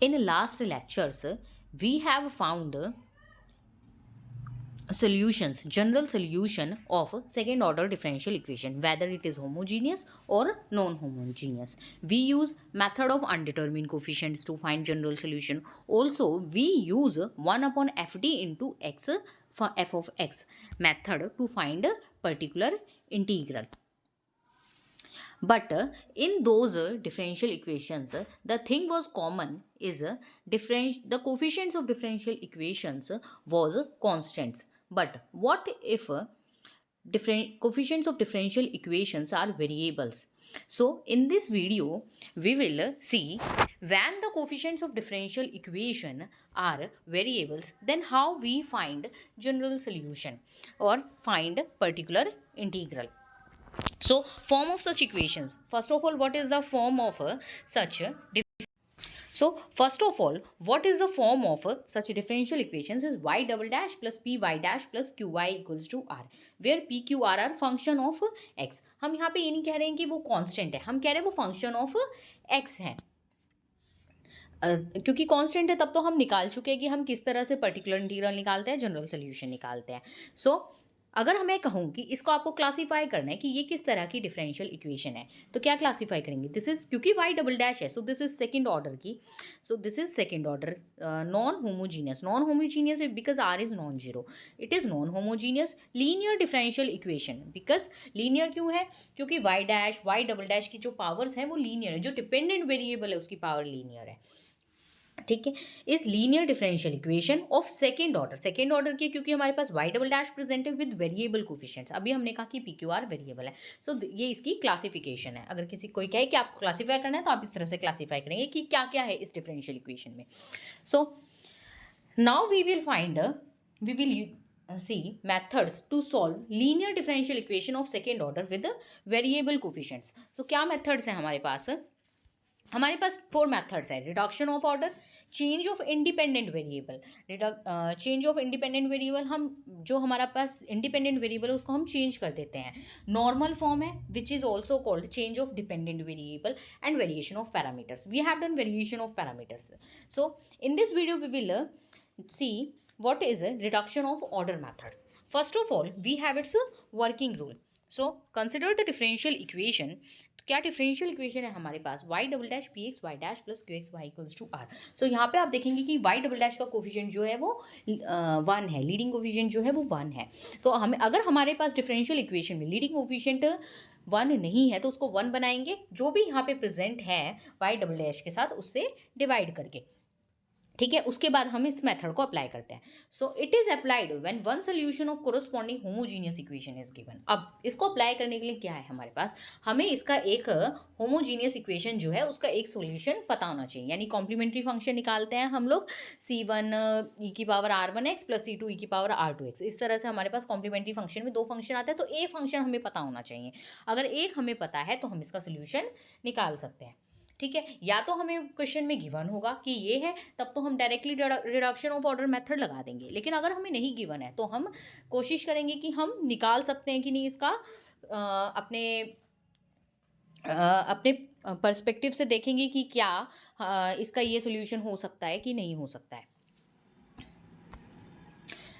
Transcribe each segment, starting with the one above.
In last lectures, we have found solutions, general solution of second order differential equation, whether it is homogeneous or non-homogeneous. We use method of undetermined coefficients to find general solution. Also, we use 1 upon fd into x for f of x method to find a particular integral. But in those differential equations, the thing was common is the coefficients of differential equations was constants. But what if different coefficients of differential equations are variables? So in this video we will see, when the coefficients of differential equation are variables, then how we find general solution or find particular integral. So form of such equations, first of all, what is the form of such so first of all, what is the form of such differential equations is y double dash plus py dash plus qy equals to r, where p q r are function of x. हम यहाँ पे ये नहीं कह रहे हैं कि वो कांस्टेंट है, हम कह रहे हैं वो फंक्शन ऑफ x है। क्योंकि कांस्टेंट है तब तो हम निकाल चुके हैं कि हम किस तरह से पर्टिकुलर इंटीग्रल निकालते हैं, जनरल सोल्यूशन निकालते हैं। सो अगर हमें कहूँ कि इसको आपको क्लासीफाई करना है कि ये किस तरह की डिफरेंशियल इक्वेशन है, तो क्या क्लासीफाई करेंगे? दिस इज, क्योंकि वाई डबल डैश है, so this is second order की, so this is second order non homogeneous because R is non zero, it is non homogeneous linear differential equation. Because linear क्यों है? क्योंकि Y dash Y double dash की जो powers हैं वो linear है, जो डिपेंडेंट वेरिएबल है उसकी पावर लीनियर है। ठीक है, इस linear differential equation of second order की, क्योंकि हमारे पास वाई डबल डैश प्रेजेंट है विद वेरिएबल कोफिशिएंट्स। अभी हमने कहा कि पी क्यू आर वेरिएबल है, सो ये इसकी क्लासिफिकेशन है। अगर किसी कोई कहे कि आपको क्लासीफाई करना है तो आप इस तरह से क्लासीफाई करेंगे कि क्या क्या है इस डिफरेंशियल इक्वेशन में। So now we will see methods to solve linear differential equation of second order with variable coefficients. So क्या methods हैं हमारे पास? हमारे पास 4 मेथड्स है। Reduction of order, change of independent variable, change of independent variable, हम जो हमारा पास independent variable है उसको हम चेंज कर देते हैं। नॉर्मल फॉर्म है which is also called change of dependent variable, and variation of parameters. We have done variation of parameters. So in this video we will see what is a reduction of order method. First of all, we have its working rule. So consider the differential equation. तो क्या differential equation है हमारे पास? Y double dash P X Y dash plus Q X Y equals to R. So यहाँ पे आप देखेंगे कि वाई डबल डैश का कोफिशिएंट जो है वो 1 है, लीडिंग कोफिशिएंट जो है वो 1 है। तो हमें अगर हमारे पास डिफरेंशियल इक्वेशन में लीडिंग कोफिशिएंट 1 नहीं है तो उसको 1 बनाएंगे, जो भी यहाँ पे प्रेजेंट है वाई डबल डैश के साथ उससे डिवाइड करके। ठीक है, उसके बाद हम इस मेथड को अप्लाई करते हैं। So it is applied when one solution of corresponding homogeneous equation is given. अब इसको अप्लाई करने के लिए क्या है हमारे पास? हमें इसका एक होमोजीनियस इक्वेशन जो है उसका एक सोल्यूशन पता होना चाहिए, यानी कॉम्प्लीमेंट्री फंक्शन निकालते हैं हम लोग, c1 ई की पावर r1x प्लस c2 ई की पावर r2x। इस तरह से हमारे पास कॉम्प्लीमेंट्री फंक्शन में 2 फंक्शन आते हैं, तो एक फंक्शन हमें पता होना चाहिए। अगर एक हमें पता है तो हम इसका सोल्यूशन निकाल सकते हैं। ठीक है, या तो हमें क्वेश्चन में गिवन होगा कि ये है, तब तो हम directly reduction of order method लगा देंगे। लेकिन अगर हमें नहीं गिवन है तो हम कोशिश करेंगे कि हम निकाल सकते हैं कि नहीं इसका, अपने अपने पर्सपेक्टिव से देखेंगे कि क्या इसका ये सोल्यूशन हो सकता है कि नहीं हो सकता है।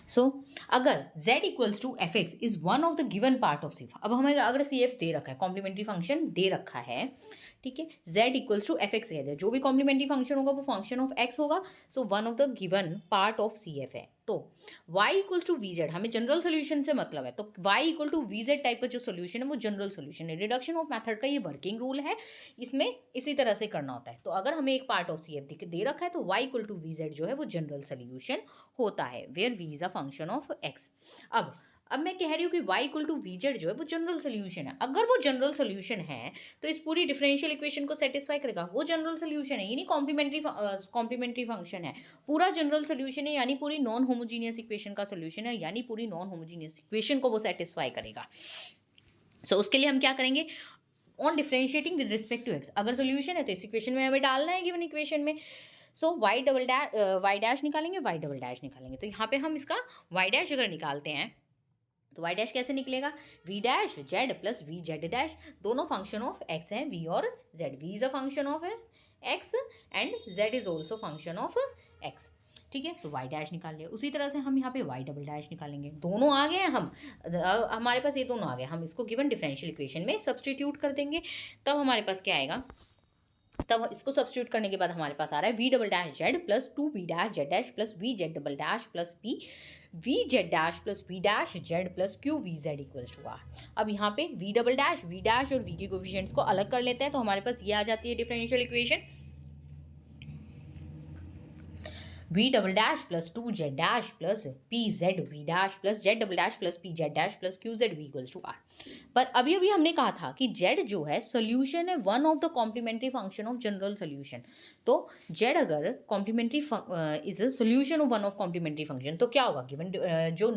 सो अगर z equals to F x is one of the given part of C F, अब हमें अगर सी एफ दे रखा है, कॉम्प्लीमेंट्री फंक्शन दे रखा है, ठीक है, z equals to F x कह दिया, जो भी कॉम्प्लीमेंट्री फंक्शन होगा वो फंक्शन ऑफ x होगा। So one of the given part of C F है, तो y equals to we z, हमें जनरल सोल्यूशन से मतलब है, तो y equal to we z type का जो सोल्यूशन है वो जनरल सोल्यूशन है। रिडक्शन ऑफ मेथड का ये वर्किंग रूल है, इसमें इसी तरह से करना होता है। तो अगर हमें एक पार्ट ऑफ सी एफ दे रखा है तो y equal to we z जो है वो जनरल सोल्यूशन होता है, where v is a function of x। अब मैं कह रही हूँ कि y equal to we z जो है वो जनरल सोल्यूशन है। अगर वो जनरल सोल्यूशन है तो इस पूरी डिफरेंशियल इक्वेशन को सेटिस्फाई करेगा, वो जनरल सोल्यूशन है, यानी कॉम्प्लीमेंट्री फंक्शन है, पूरा जनरल सोल्यूशन है, यानी पूरी नॉन होमोजीनियस इक्वेशन का सोल्यूशन है, यानी पूरी नॉन होमोजीनियस इक्वेशन को वो सेटिस्फाई करेगा। सो उसके लिए हम क्या करेंगे? On differentiating with respect to x, अगर सोल्यूशन है तो इस इक्वेशन में हमें डालना है गिवन इक्वेशन में। सो वाई डैश निकालेंगे, वाई डबल डैश निकालेंगे, तो यहाँ पे हम इसका वाई डैश अगर निकालते हैं तो वाई डैश कैसे निकलेगा? V dash z plus v z dash, दोनों फंक्शन ऑफ एक्स हैं, वी और z. V is a function of x and z is also function of x. ठीक है, तो वाई डैश निकाल लिया। उसी तरह से हम यहाँ पे वाई डबल डैश निकालेंगे। दोनों आ गए हम, हमारे पास ये दोनों आ गए, हम इसको गिवन डिफरेंशियल इक्वेशन में सब्सटीट्यूट कर देंगे। तब हमारे पास क्या आएगा, तब इसको सब्सटीट्यूट करने के बाद हमारे पास आ रहा है v double dash z plus two v dash z dash plus v z double dash plus p v z dash plus v dash z plus q v z equals to r. अब यहाँ पे v dash और v के coefficients को अलग कर लेते हैं, तो हमारे पास ये आ जाती है differential equation v double dash plus two z dash plus p z v dash plus z double dash plus p z dash plus q z v equals to r. पर अभी अभी हमने कहा था कि जेड जो है सोल्यूशन है one of the complementary function of general solution. तो जेड अगर complementary is a solution of one of complementary function, तो क्या होगा, गिवन जो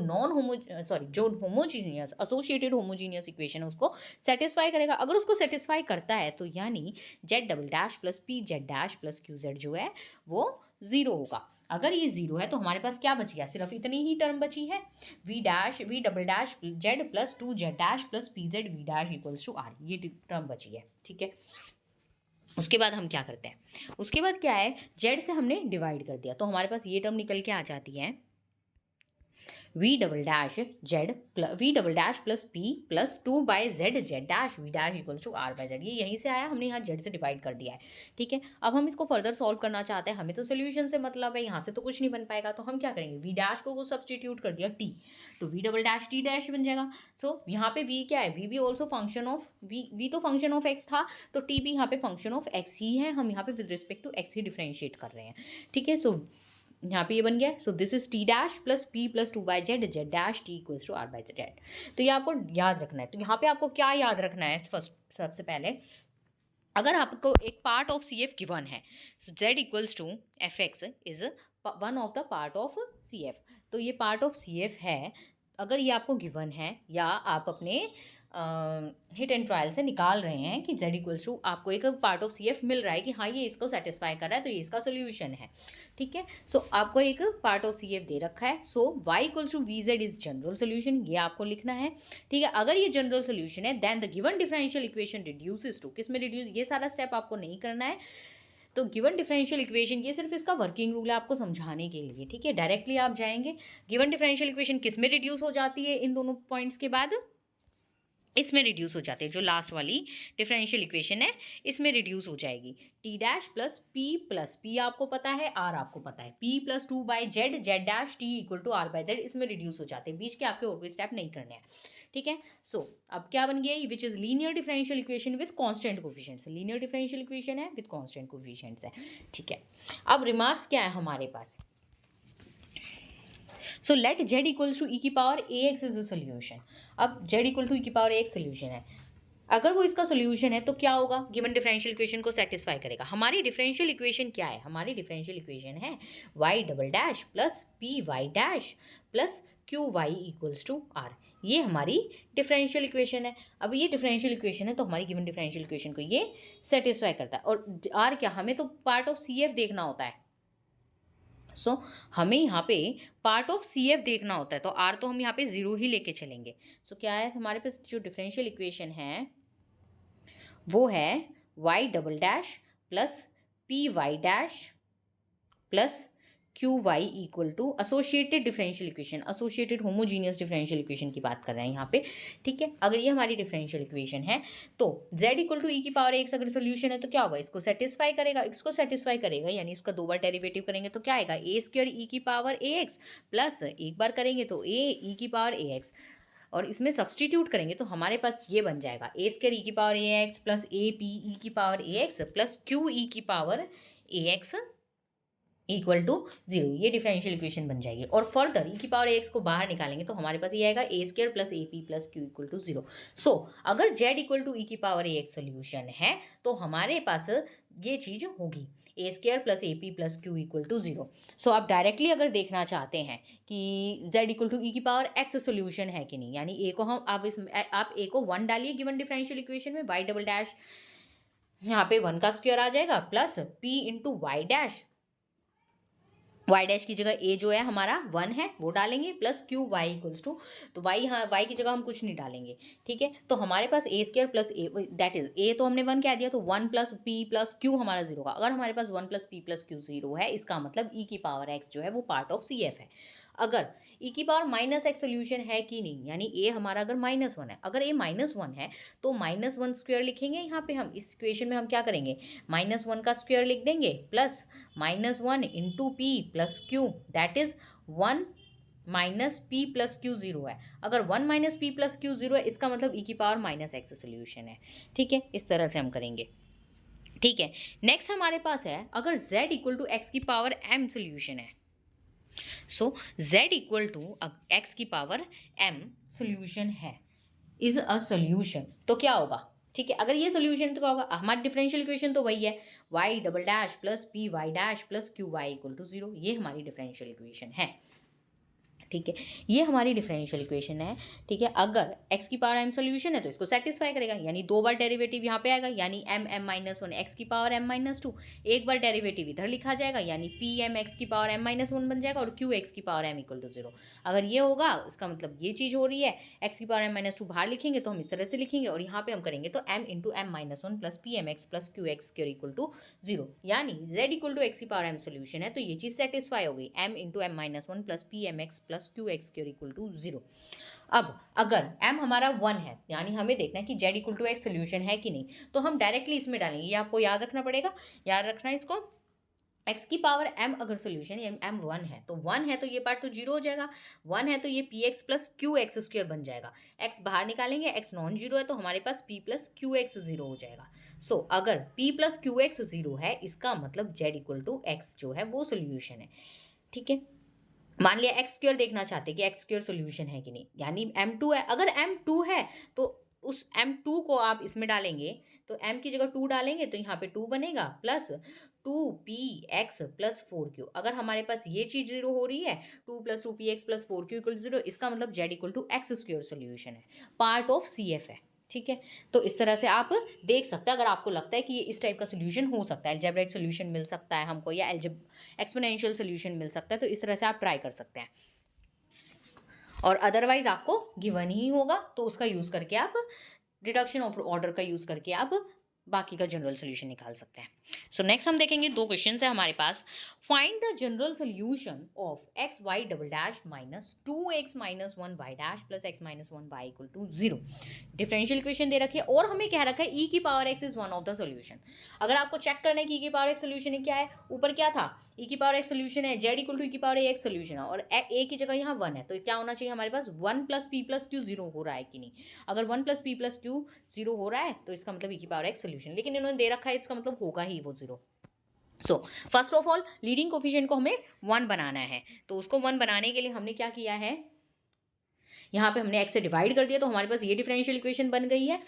जो होमोजीनियस एसोसिएटेड होमोजीनियस इक्वेशन है उसको सेटिस्फाई करेगा। अगर उसको सेटिस्फाई करता है तो यानी Z double dash plus p z dash plus q Z जो है वो जीरो होगा। अगर ये जीरो है तो हमारे पास क्या बच गया, सिर्फ इतनी ही टर्म बची है, v double dash z plus two z dash plus p z v dash equals to r, ये टर्म बची है। ठीक है, उसके बाद हम क्या करते हैं, उसके बाद क्या है, जेड से हमने डिवाइड कर दिया तो हमारे पास ये टर्म निकल के आ जाती है v double dash plus p plus two by z z dash v dash equals to r by z. ये यहीं से आया, हमने यहाँ जेड से डिवाइड कर दिया है। ठीक है, अब हम इसको फर्दर सॉल्व करना चाहते हैं, हमें तो सोल्यूशन से मतलब है, यहाँ से तो कुछ नहीं बन पाएगा, तो हम क्या करेंगे, वी डैश को सब्सटीट्यूट कर दिया टी, तो v double dash t dash बन जाएगा। सो यहाँ पे वी क्या है, वी भी ऑल्सो फंक्शन ऑफ वी तो फंक्शन ऑफ एक्स था, तो टी भी यहाँ पे फंक्शन ऑफ एक्स ही है, हम यहाँ पे विद रिस्पेक्ट टू एक्स ही डिफ्रेंशिएट कर रहे हैं। ठीक है, सो यहाँ पे ये बन गया, so this is t dash plus p plus two by z z dash t equals to r by z. तो ये आपको याद रखना है। तो यहाँ पे आपको क्या याद रखना है, फर्स्ट सबसे पहले अगर आपको एक part of C F given है, so Z equals to F x is one of the part of C F. तो ये पार्ट ऑफ सी एफ है, अगर ये आपको गिवन है या आप अपने हिट एंड ट्रायल से निकाल रहे हैं कि जेड इक्वल्स टू, आपको एक पार्ट ऑफ सी एफ मिल रहा है कि हाँ ये इसको सेटिस्फाई कर रहा है, तो ये इसका सोल्यूशन है। ठीक है, सो आपको एक पार्ट ऑफ सी एफ दे रखा है, so Y equals to we Z is general solution, ये आपको लिखना है। ठीक है, अगर ये जनरल सोल्यूशन है then the given differential equation reduces to, किस में रिड्यूस, ये सारा स्टेप आपको नहीं करना है। तो गिवन डिफरेंशियल इक्वेशन, ये सिर्फ इसका वर्किंग रूल है आपको समझाने के लिए। ठीक है, डायरेक्टली आप जाएंगे, गिवन डिफरेंशियल इक्वेशन किस में रिड्यूस हो जाती है, इन दोनों पॉइंट्स के बाद इसमें रिड्यूस हो जाते हैं, जो लास्ट वाली डिफरेंशियल इक्वेशन है इसमें रिड्यूस हो जाएगी। टी डैश प्लस पी आपको पता है, आर आपको पता है, p plus two by z z dash t equal to r by z, इसमें रिड्यूस हो जाते हैं, बीच के आपके और कोई स्टेप नहीं करने हैं। ठीक है, सो अब क्या बन गया, which is linear differential equation with constant coefficients, linear differential equation है विद कांस्टेंट कोफिशिएंट्स है। ठीक है, अब रिमार्क्स क्या है हमारे पास, so let Z equals to E की power A X is a solution. अब जेड इक्वल टू ई की पावर ए एक्स सोल्यूशन है, अगर वो इसका सोल्यूशन है तो क्या होगा, गिवन डिफरेंशियल इक्वेशन को सेटिस्फाई करेगा। हमारी डिफरेंशियल इक्वेशन क्या है, हमारी डिफरेंशियल इक्वेशन है y double dash plus p y dash plus q y equals to r, ये हमारी डिफरेंशियल इक्वेशन है। अब ये डिफरेंशियल इक्वेशन है तो हमारी गिवन डिफरेंशियल इक्वेशन को ये सेटिस्फाई करता है। और आर क्या, हमें तो पार्ट ऑफ सी एफ देखना होता है, सो हमें यहाँ पे पार्ट ऑफ सी एफ देखना होता है, तो आर तो हम यहाँ पे जीरो ही लेके चलेंगे। सो क्या है हमारे पास जो डिफरेंशियल इक्वेशन है वो है y double dash plus p y dash plus q y equal to associated differential equation, associated homogeneous differential equation की बात कर रहे हैं यहाँ पे। ठीक है, अगर ये हमारी डिफरेंशियल इक्वेशन है तो z इक्वल टू ई की पावर एक्स अगर सोल्यूशन है तो क्या होगा, इसको सेटिस्फाई करेगा, इसको सेटिस्फाई करेगा, यानी इसका दो बार डेरिवेटिव करेंगे तो क्या आएगा, ए स्क्वायर ई की पावर ए एक्स प्लस एक बार करेंगे तो ए ई की पावर ए एक्स, और इसमें सब्सटीट्यूट करेंगे तो हमारे पास ये बन जाएगा ए स्क्वायर ई की पावर ए एक्स प्लस ए पी ई की पावर ए एक्स प्लस क्यू ई की power A x equal to zero, ये डिफरेंशियल इक्वेशन बन जाएगी। और फर्दर ई की पावर एक्स को बाहर निकालेंगे तो हमारे पास ये आएगा A square plus A P plus Q equal to zero. So अगर जेड इक्वल टू ई की पावर एक्स सोल्यूशन है तो हमारे पास ये चीज़ होगी A square plus A P plus Q equal to zero. So आप डायरेक्टली अगर देखना चाहते हैं कि जेड इक्वल टू ई की पावर एक्स सोल्यूशन है कि नहीं, यानी ए को हम आप ए को वन डालिए गिवन डिफरेंशियल इक्वेशन में, वाई डबल डैश यहाँ पे वन का स्क्वायर आ जाएगा plus p into y dash y dash की जगह ए जो है हमारा 1 है वो डालेंगे plus q y equals to, तो वाई, हाँ वाई की जगह हम कुछ नहीं डालेंगे, ठीक है। तो हमारे पास A square plus A, that is A तो हमने 1 कह दिया, तो 1 प्लस पी प्लस क्यू हमारा 0 का। अगर हमारे पास 1 प्लस पी प्लस क्यू 0 है, इसका मतलब ई की पावर एक्स जो है वो पार्ट ऑफ सी एफ है। अगर ई की पावर माइनस एक्स सोल्यूशन है कि नहीं, यानी ए हमारा अगर -1 है, अगर ए -1 है तो -1 स्क्वायर लिखेंगे यहाँ पे। हम इस इक्वेशन में हम क्या करेंगे, -1 का स्क्वायर लिख देंगे plus -1 into P plus Q, that is 1 minus P plus Q 0 है। अगर 1 माइनस पी प्लस क्यू 0 है, इसका मतलब ई की पावर माइनस एक्स सोल्यूशन है, ठीक है। इस तरह से हम करेंगे, ठीक है। नेक्स्ट हमारे पास है अगर z इक्वल टू एक्स की पावर m सोल्यूशन है, सो z इक्वल टू एक्स की पावर m सोल्यूशन है, इज अ सोल्यूशन, तो क्या होगा, ठीक है। अगर ये सोल्यूशन तो क्या होगा, हमारी डिफरेंशियल इक्वेशन तो वही है, y double dash plus p y dash plus q y equal to 0, ये हमारी डिफरेंशियल इक्वेशन है, ठीक है। ये हमारी डिफरेंशियल इक्वेशन है, ठीक है। अगर x की पावर m सोल्यूशन है तो इसको सेटिस्फाई करेगा, यानी 2 बार डेरिवेटिव यहाँ पे आएगा, यानी m m minus one x की पावर m माइनस टू, एक बार डेरिवेटिव इधर लिखा जाएगा, यानी p m x की पावर m माइनस वन बन जाएगा, और q x की पावर m इक्वल टू 0। अगर ये होगा इसका मतलब ये चीज़ हो रही है, x की पावर m माइनस टू बाहर लिखेंगे तो हम इस तरह से लिखेंगे, और यहाँ पे हम करेंगे तो m into m minus one plus p m x plus Q x square equal to 0, यानी z इक्वल टू एक्स की पावर m सोल्यूशन है, तो ये चीज़ सेटिस्फाई हो गई, m into m minus one plus p m x plus Q x square equal to 0। अब अगर m हमारा 1 है, यानी हमें देखना है कि z equal to x solution है कि नहीं, तो हम डायरेक्टली इसमें डालेंगे, ये आपको याद रखना पड़ेगा, याद रखना है इसको। x की पावर m अगर सोल्यूशन m 1 है, तो 1 है तो ये पार्ट तो 0 हो जाएगा, 1 है तो ये P x plus Q x square बन जाएगा, x बाहर निकालेंगे, x नॉन जीरो है तो हमारे पास p प्लस क्यू एक्स 0 हो जाएगा। सो अगर p प्लस क्यू एक्स 0 है, इसका मतलब z इक्वल टू एक्स जो है वो सोल्यूशन है, ठीक है। मान लिया एक्स स्क्वायर देखना चाहते हैं कि एक्स स्क्वायर सोल्यूशन है कि नहीं, यानी m2 है, अगर m2 है तो उस m2 को आप इसमें डालेंगे, तो m की जगह 2 डालेंगे तो यहाँ पे 2 बनेगा प्लस 2px प्लस 4q। अगर हमारे पास ये चीज़ 0 हो रही है, 2 plus 2px plus 4q equal 0, इसका मतलब z equal to x square solution है, पार्ट ऑफ सी एफ है, ठीक है। तो इस तरह से आप देख सकते हैं, अगर आपको लगता है कि ये इस टाइप का सोल्यूशन हो सकता है, अलजेब्रिक सोल्यूशन मिल सकता है हमको, या एक्सपोनेंशियल सोल्यूशन मिल सकता है, तो इस तरह से आप ट्राई कर सकते हैं, और अदरवाइज आपको गिवन ही होगा तो उसका यूज़ करके आप डिडक्शन ऑफ ऑर्डर का यूज़ करके आप बाकी का जनरल सोल्यूशन निकाल सकते हैं। सो नेक्स्ट हम देखेंगे, दो क्वेश्चन है हमारे पास। Find the general solution of X Y double dash minus 2x minus 1 Y dash plus X minus 1 Y equal to 0। Differential equation दे रखी है और हमें कह रखा है ई की power X is one of the solution. अगर आपको चेक करना है कि ई की पावर एक्स सोल्यूशन है क्या है, ऊपर क्या था, ई की पावर एक्स सोल्यूशन है, जेड इक्वल टू ई की पावर एक्स सोल्यूशन है, और ए की जगह यहाँ 1 है, तो क्या होना चाहिए हमारे पास 1 प्लस पी प्लस क्यू 0 हो रहा है कि नहीं। अगर 1 प्लस पी प्लस क्यू 0 हो रहा है तो इसका मतलब ई की पावर एक्स सोल्यूशन, लेकिन इन्होंने दे रखा है, इसका मतलब होगा ही वो 0। So first of all leading coefficient को हमें 1 बनाना है, तो उसको 1 बनाने के लिए हमने क्या किया है, यहाँ पे हमने x से डिवाइड कर दिया, तो हमारे पास ये डिफरेंशियल इक्वेशन बन गई है,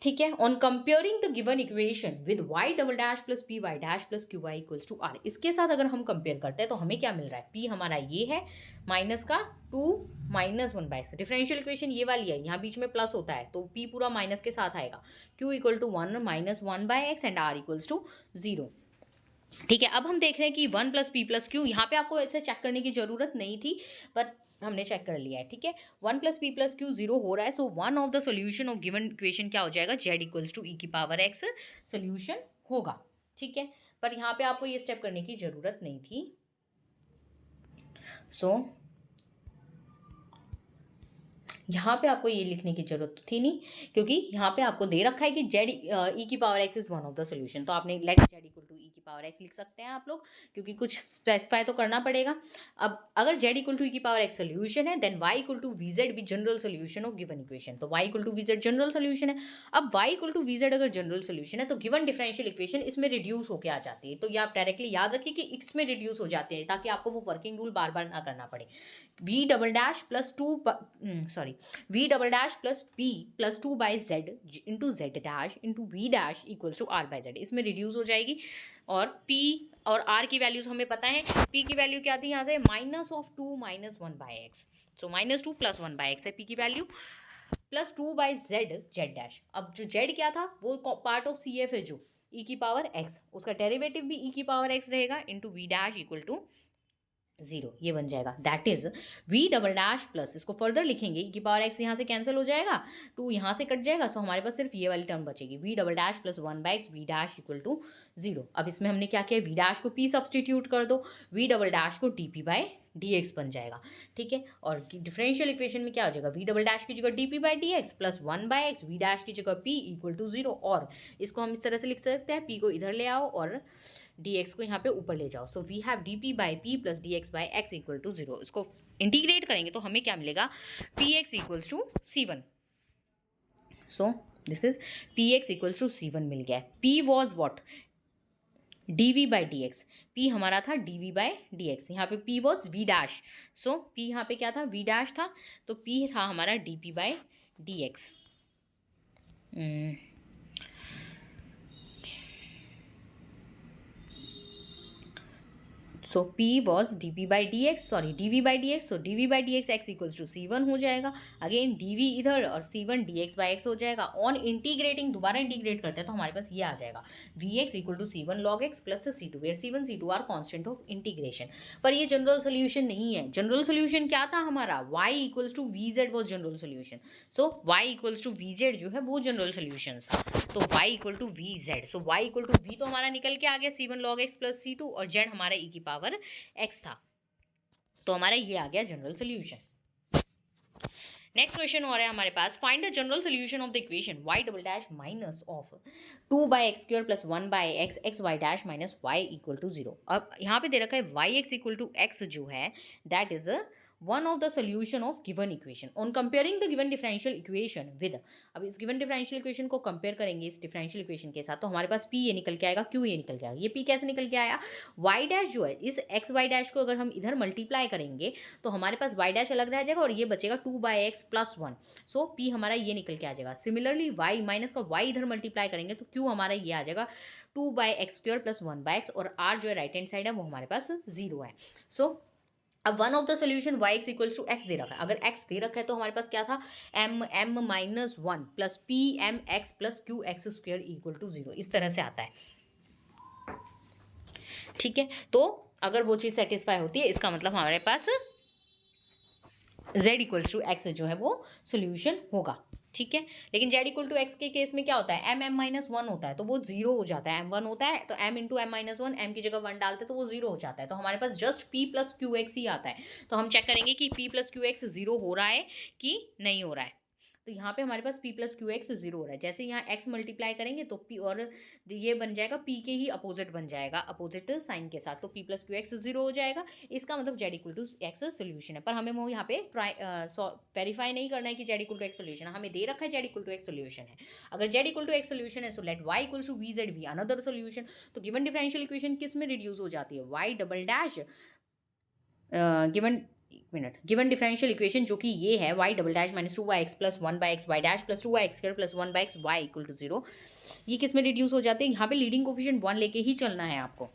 ठीक है। On comparing the given equation with y double dash plus p y dash plus q y equals to r, इसके साथ अगर हम कंपेयर करते हैं तो हमें क्या मिल रहा है, p हमारा ये है माइनस का 2 minus 1 by x, differential equation ये वाली है, यहाँ बीच में प्लस होता है तो p पूरा माइनस के साथ आएगा, q equal to 1 minus 1 by x and r equals to 0, ठीक है। अब हम देख रहे हैं कि 1 प्लस पी प्लस क्यू, यहाँ पे आपको ऐसे चेक करने की जरूरत नहीं थी पर हमने चेक कर लिया है, ठीक है। 1 प्लस पी प्लस क्यू 0 हो रहा है, सो one of the solution of given equation क्या हो जाएगा, जेड इक्वल्स टू ई की पावर एक्स सोल्यूशन होगा, ठीक है। पर यहाँ पे आपको ये स्टेप करने की जरूरत नहीं थी, सो यहाँ पे आपको ये लिखने की जरूरत थी नहीं, क्योंकि यहाँ पे आपको दे रखा है कि जेड ई की power X is one of the solution, तो आपने late Z equal to E की पावर एक्स लिख सकते हैं आप लोग, क्योंकि कुछ स्पेसिफाई तो करना पड़ेगा। अब अगर जेड इक्वल टू ई की पावर एक्स सोल्यूशन है, then Y equal to we Z भी general solution of given equation, तो Y equal to we Z general solution है। अब Y equal to we Z अगर जनरल सोल्यूशन है तो given differential equation इसमें reduce होकर आ जाती है, तो ये आप डायरेक्टली याद रखिए कि इसमें रिड्यूस हो जाते हैं, ताकि आपको वो वर्किंग रूल बार बार ना करना पड़े। V double dash plus two sorry v double dash plus p plus 2 by z into z dash into v dash equals to r by z, इसमें रिड्यूस हो जाएगी, और p और r की वैल्यूज हमें पता है, p की वैल्यू क्या थी यहाँ से minus of 2 minus 1 by x, so minus 2 plus 1 by x है p की value, plus 2 by z z dash. अब जो जेड क्या था वो पार्ट ऑफ सी एफ है, जो e की पावर x, उसका डेरिवेटिव भी e की पावर x रहेगा into v dash equal to 0 ये बन जाएगा। That is v double dash plus, इसको फर्दर लिखेंगे e की पावर x यहाँ से कैंसिल हो जाएगा, 2 यहाँ से कट जाएगा, सो हमारे पास सिर्फ ये वाली टर्म बचेगी v double dash plus 1/x v dash equal to 0। अब इसमें हमने क्या किया, v डैश को p सब्सटीट्यूट कर दो, v डबल डैश को dp/dx बन जाएगा। ठीक है, और डिफरेंशियल इक्वेशन में क्या हो जाएगा, v डबल डैश की जगह dp/dx plus 1/x v dash की जगह p इक्वल टू 0, और इसको हम इस तरह से लिख सकते हैं, p को इधर ले आओ और dx को यहाँ पे ऊपर ले जाओ। So we have dp/p plus dx/x equal to 0। इसको इंटीग्रेट करेंगे तो हमें क्या मिलेगा, px equals to c1। So this is px equals to c1 मिल गया। p was what, dv/dx, p हमारा था dv/dx, यहाँ पे p was v dash, so p यहाँ पे क्या था, v डैश था, तो p था हमारा dp/dx। So p was dp/dx, sorry dv/dx, so dv/dx x equals to c1 हो जाएगा। अगेन dv इधर और c1 dx/x हो जाएगा। ऑन इंटीग्रेटिंग, दोबारा इंटीग्रेट करते हैं तो हमारे पास ये आ जाएगा vx equal to c1 log x plus c2, where c1 c2 are constant of integration. पर ये जनरल सोल्यूशन नहीं है। जनरल सोल्यूशन क्या था हमारा, y equals to vz was general solution. So y equals to vz जो है वो जनरल सोल्यूशन था, तो y equal to vz, so y equal to v तो हमारा निकल के आ गया c1 log x plus c2, और z हमारा e की पावर x था, तो हमारा ये आ गया जनरल सोल्यूशन। नेक्स्ट क्वेश्चन और है हमारे पास, find the general solution of the equation y double dash minus of 2/x² plus 1/x xy dash minus y equal to 0। अब यहाँ पे दे रखा है yx इक्वल टू x जो है that is one of the solution of given equation on comparing the given differential equation with। अब इस given differential equation को compare करेंगे इस differential equation के साथ, तो हमारे पास p ये निकल के आएगा, q ये निकल के आएगा। ये p कैसे निकल के आया, y डैश जो है इस x y डैश को अगर हम इधर मल्टीप्लाई करेंगे तो हमारे पास y डैश अलग रह जाएगा और ये बचेगा 2/x प्लस 1, सो p हमारा ये निकल के आ जाएगा। सिमिलरली y माइनस का y इधर मल्टीप्लाई करेंगे तो q हमारा ये आ जाएगा 2/x² प्लस 1/x, और r जो है राइट हैंड साइड है वो हमारे पास 0 है। सो अब one of the solution y x equals to X दे रखा है। अगर x दे रखा है तो हमारे पास क्या था, m minus 1 plus p m x plus q x square equal to 0, इस तरह से आता है। ठीक है, तो अगर वो चीज़ सेटिस्फाई होती है इसका मतलब हमारे पास z इक्वल्स टू एक्स जो है वो सोल्यूशन होगा। ठीक है, लेकिन z इक्वल टू एक्स के केस में क्या होता है, m माइनस 1 होता है तो वो 0 हो जाता है, m 1 होता है तो m into m minus 1, m की जगह 1 डालते हैं तो वो 0 हो जाता है, तो हमारे पास just p plus Q X ही आता है। तो हम चेक करेंगे कि p प्लस क्यू एक्स 0 हो रहा है कि नहीं हो रहा है। तो यहाँ पे हमारे पास p प्लस क्यू एक्स 0 हो रहा है, जैसे यहाँ x मल्टीप्लाई करेंगे तो p, और ये बन जाएगा p के ही अपोजिट बन जाएगा, अपोजिट साइन के साथ, तो p प्लस क्यू एक्स 0 हो जाएगा। इसका मतलब z equal to x solution है, पर हमें वो यहाँ पे वेरीफाई नहीं करना है कि z equal to x solution है, हमें दे रखा है z equal to x solution है। अगर z equal to x solution है so let y equal to we Z be another solution. तो गिवन डिफरेंशियल इक्वेशन किस में रिड्यूस हो जाती है, y double dash given differential equation जो कि ये है y double dash minus 2/x plus 1/x y dash plus 2y² plus 1/x y equal to 0, ये किस में रिड्यूस हो जाते हैं, यहाँ पे लीडिंग कोफिशिएंट 1 लेके ही चलना है आपको,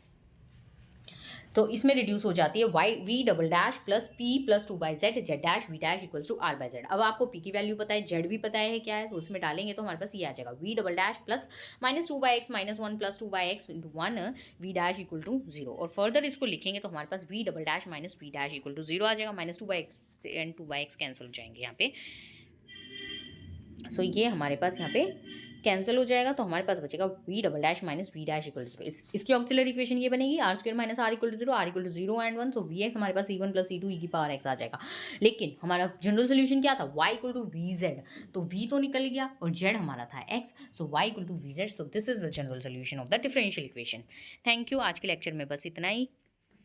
तो इसमें रिड्यूस हो जाती है y v double dash plus p plus 2/z z dash v dash equals to r/z। अब आपको p की वैल्यू पता है, z भी पता है क्या है, तो उसमें डालेंगे तो हमारे पास ये आ जाएगा v double dash plus minus 2/x minus 1 plus 2/x into 1 v dash equal to 0, और फर्दर इसको लिखेंगे तो हमारे पास v double dash minus v dash equal to 0 आ जाएगा, minus 2/x and 2/x cancel हो जाएंगे यहाँ पे। सो ये हमारे पास यहाँ पे कैंसिल हो जाएगा, तो हमारे पास बचेगा v double dash minus v dash equal to 0। इसकी ऑक्सिलरी इक्वेशन ये बनेगी r² minus r equal to 0, r equal to 0 and 1, so vx हमारे पास c1 प्लस c2 e की पावर x आ जाएगा। लेकिन हमारा जनरल सोल्यूशन क्या था, y इक्वल टू vz, तो v तो निकल गया और z हमारा था x, so y equal to vz, so this is the general solution of the differential equation. Thank you, आज के लेक्चर में बस इतना ही।